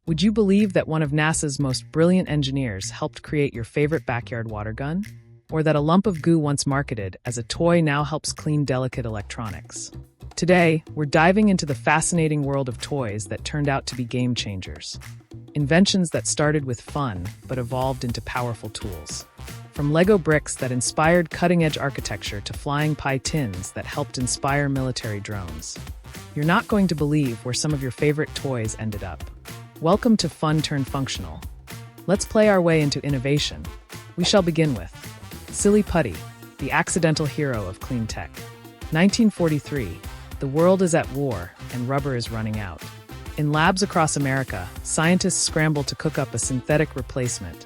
Would you believe that one of NASA's most brilliant engineers helped create your favorite backyard water gun? Or that a lump of goo once marketed as a toy now helps clean delicate electronics? Today, we're diving into the fascinating world of toys that turned out to be game changers. Inventions that started with fun, but evolved into powerful tools. From Lego bricks that inspired cutting-edge architecture to flying pie tins that helped inspire military drones. You're not going to believe where some of your favorite toys ended up. Welcome to Fun Turned Functional. Let's play our way into innovation. We shall begin with Silly Putty, the accidental hero of clean tech. 1943, the world is at war and rubber is running out. In labs across America, scientists scramble to cook up a synthetic replacement.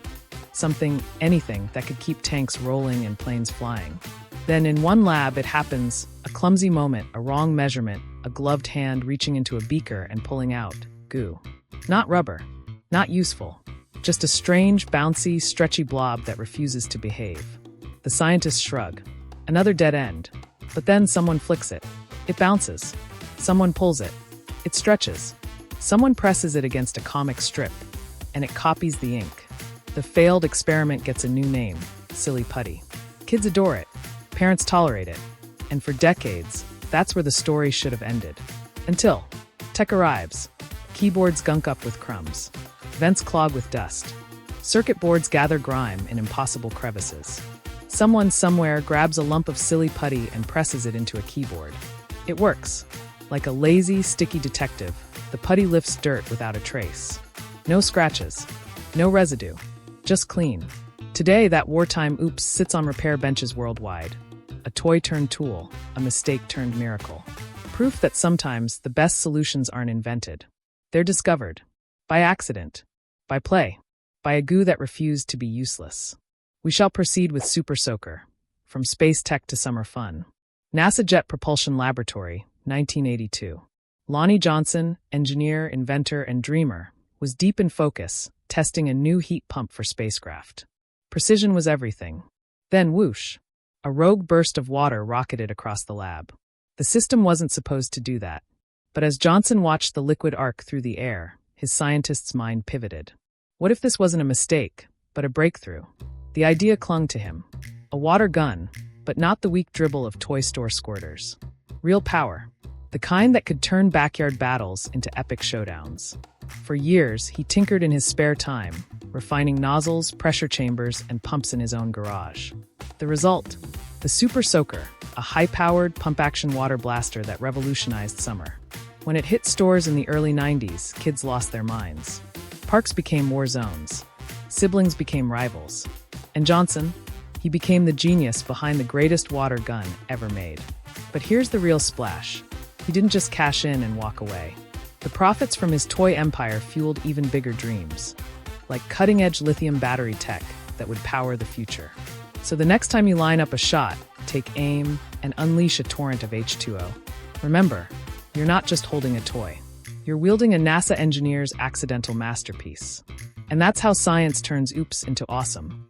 Anything that could keep tanks rolling and planes flying. Then in one lab it happens, a clumsy moment, a wrong measurement, a gloved hand reaching into a beaker and pulling out goo. Not rubber, not useful, just a strange, bouncy, stretchy blob that refuses to behave. The scientists shrug. Another dead end. But then someone flicks it. It bounces. Someone pulls it. It stretches. Someone presses it against a comic strip, and it copies the ink. The failed experiment gets a new name, Silly Putty. Kids adore it. Parents tolerate it. And for decades, that's where the story should have ended. Until tech arrives. Keyboards gunk up with crumbs. Vents clog with dust. Circuit boards gather grime in impossible crevices. Someone somewhere grabs a lump of silly putty and presses it into a keyboard. It works. Like a lazy, sticky detective, the putty lifts dirt without a trace. No scratches. No residue. Just clean. Today, that wartime oops sits on repair benches worldwide. A toy turned tool, a mistake turned miracle. Proof that sometimes the best solutions aren't invented. They're discovered. By accident. By play. By a goo that refused to be useless. We shall proceed with Super Soaker. From space tech to summer fun. NASA Jet Propulsion Laboratory, 1982. Lonnie Johnson, engineer, inventor, and dreamer, was deep in focus, testing a new heat pump for spacecraft. Precision was everything. Then whoosh. A rogue burst of water rocketed across the lab. The system wasn't supposed to do that. But as Johnson watched the liquid arc through the air, his scientist's mind pivoted. What if this wasn't a mistake, but a breakthrough? The idea clung to him. A water gun, but not the weak dribble of toy store squirters. Real power. The kind that could turn backyard battles into epic showdowns. For years, he tinkered in his spare time, refining nozzles, pressure chambers, and pumps in his own garage. The result? The Super Soaker, a high-powered, pump-action water blaster that revolutionized summer. When it hit stores in the early 90s, kids lost their minds. Parks became war zones. Siblings became rivals. And Johnson? He became the genius behind the greatest water gun ever made. But here's the real splash. He didn't just cash in and walk away. The profits from his toy empire fueled even bigger dreams. Like cutting-edge lithium battery tech that would power the future. So the next time you line up a shot, take aim, and unleash a torrent of H2O. Remember, you're not just holding a toy. You're wielding a NASA engineer's accidental masterpiece. And that's how science turns oops into awesome.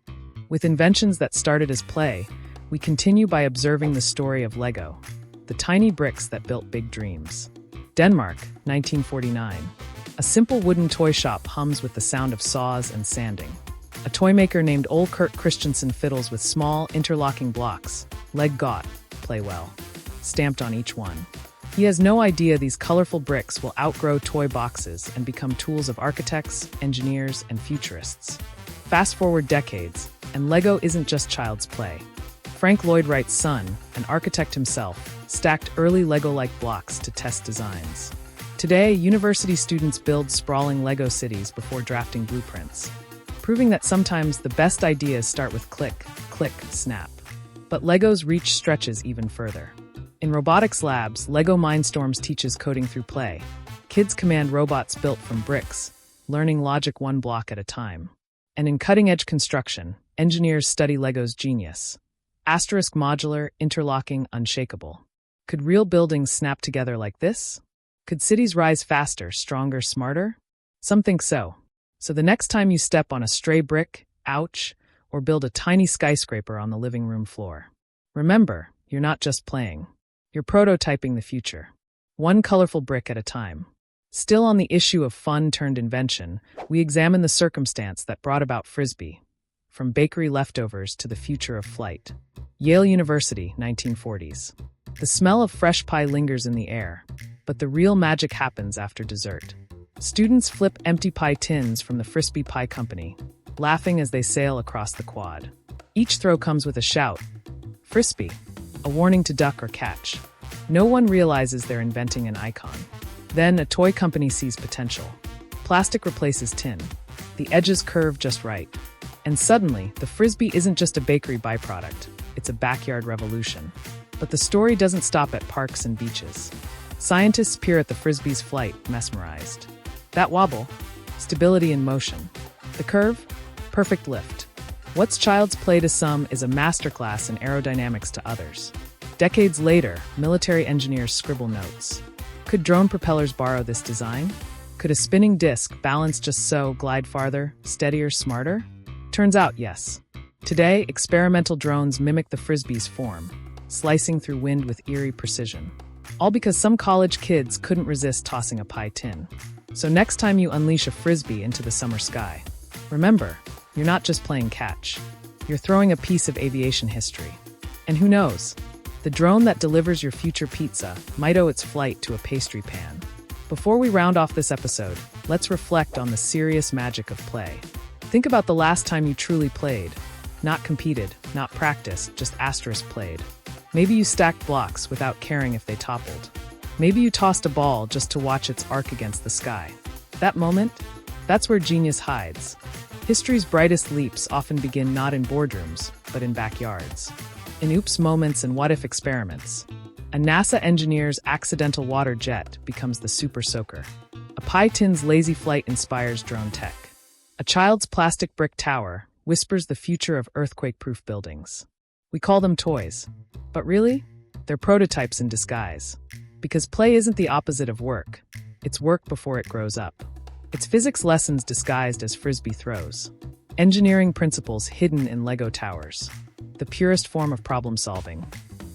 With inventions that started as play, we continue by observing the story of Lego, the tiny bricks that built big dreams. Denmark, 1949. A simple wooden toy shop hums with the sound of saws and sanding. A toy maker named Ole Kurt Christensen fiddles with small, interlocking blocks, leg got, play well, stamped on each one. He has no idea these colorful bricks will outgrow toy boxes and become tools of architects, engineers, and futurists. Fast forward decades, and Lego isn't just child's play. Frank Lloyd Wright's son, an architect himself, stacked early Lego-like blocks to test designs. Today, university students build sprawling Lego cities before drafting blueprints, proving that sometimes the best ideas start with click, click, snap. But Lego's reach stretches even further. In robotics labs, Lego Mindstorms teaches coding through play. Kids command robots built from bricks, learning logic one block at a time. And in cutting-edge construction, engineers study Lego's genius. Asterisk modular, interlocking, unshakable. Could real buildings snap together like this? Could cities rise faster, stronger, smarter? Some think so. So the next time you step on a stray brick, ouch, or build a tiny skyscraper on the living room floor, remember, you're not just playing. You're prototyping the future. One colorful brick at a time. Still on the issue of fun turned invention, we examine the circumstance that brought about Frisbee, from bakery leftovers to the future of flight. Yale University, 1940s. The smell of fresh pie lingers in the air, but the real magic happens after dessert. Students flip empty pie tins from the Frisbee Pie Company, laughing as they sail across the quad. Each throw comes with a shout, "Frisbee," a warning to duck or catch. No one realizes they're inventing an icon. Then a toy company sees potential. Plastic replaces tin. The edges curve just right. And suddenly, the Frisbee isn't just a bakery byproduct, it's a backyard revolution. But the story doesn't stop at parks and beaches. Scientists peer at the Frisbee's flight, mesmerized. That wobble, stability in motion. The curve, perfect lift. What's child's play to some is a masterclass in aerodynamics to others. Decades later, military engineers scribble notes. Could drone propellers borrow this design? Could a spinning disc, balanced just so, glide farther, steadier, smarter? Turns out, yes. Today, experimental drones mimic the Frisbee's form, slicing through wind with eerie precision. All because some college kids couldn't resist tossing a pie tin. So next time you unleash a Frisbee into the summer sky, remember, you're not just playing catch. You're throwing a piece of aviation history. And who knows? The drone that delivers your future pizza might owe its flight to a pastry pan. Before we round off this episode, let's reflect on the serious magic of play. Think about the last time you truly played. Not competed, not practiced, just asterisk played. Maybe you stacked blocks without caring if they toppled. Maybe you tossed a ball just to watch its arc against the sky. That moment, that's where genius hides. History's brightest leaps often begin not in boardrooms, but in backyards. In oops moments and what-if experiments. A NASA engineer's accidental water jet becomes the super soaker. A pie tin's lazy flight inspires drone tech. A child's plastic brick tower whispers the future of earthquake-proof buildings. We call them toys. But really, they're prototypes in disguise. Because play isn't the opposite of work. It's work before it grows up. It's physics lessons disguised as Frisbee throws. Engineering principles hidden in Lego towers. The purest form of problem solving.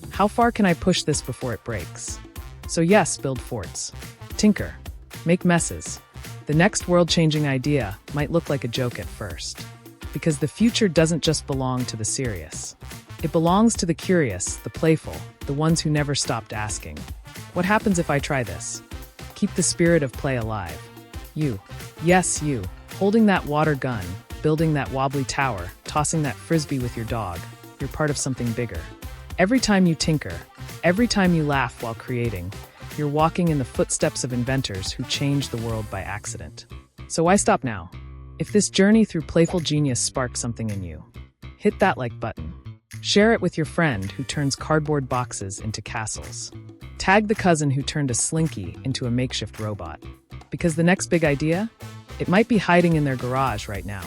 How far can I push this before it breaks? So yes, build forts. Tinker. Make messes. The next world-changing idea might look like a joke at first. Because the future doesn't just belong to the serious. It belongs to the curious, the playful, the ones who never stopped asking. What happens if I try this? Keep the spirit of play alive. You. Yes, you. Holding that water gun, building that wobbly tower, tossing that Frisbee with your dog. You're part of something bigger. Every time you tinker, every time you laugh while creating, you're walking in the footsteps of inventors who changed the world by accident. So why stop now? If this journey through playful genius sparks something in you, hit that like button. Share it with your friend who turns cardboard boxes into castles. Tag the cousin who turned a slinky into a makeshift robot. Because the next big idea? It might be hiding in their garage right now.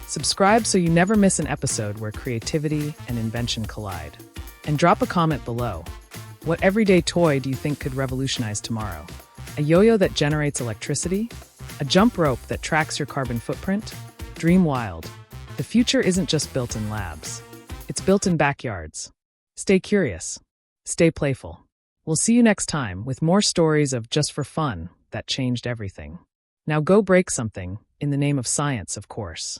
Subscribe so you never miss an episode where creativity and invention collide. And drop a comment below. What everyday toy do you think could revolutionize tomorrow? A yo-yo that generates electricity? A jump rope that tracks your carbon footprint? Dream wild. The future isn't just built in labs. It's built in backyards. Stay curious. Stay playful. We'll see you next time with more stories of just for fun that changed everything. Now go break something, in the name of science, of course.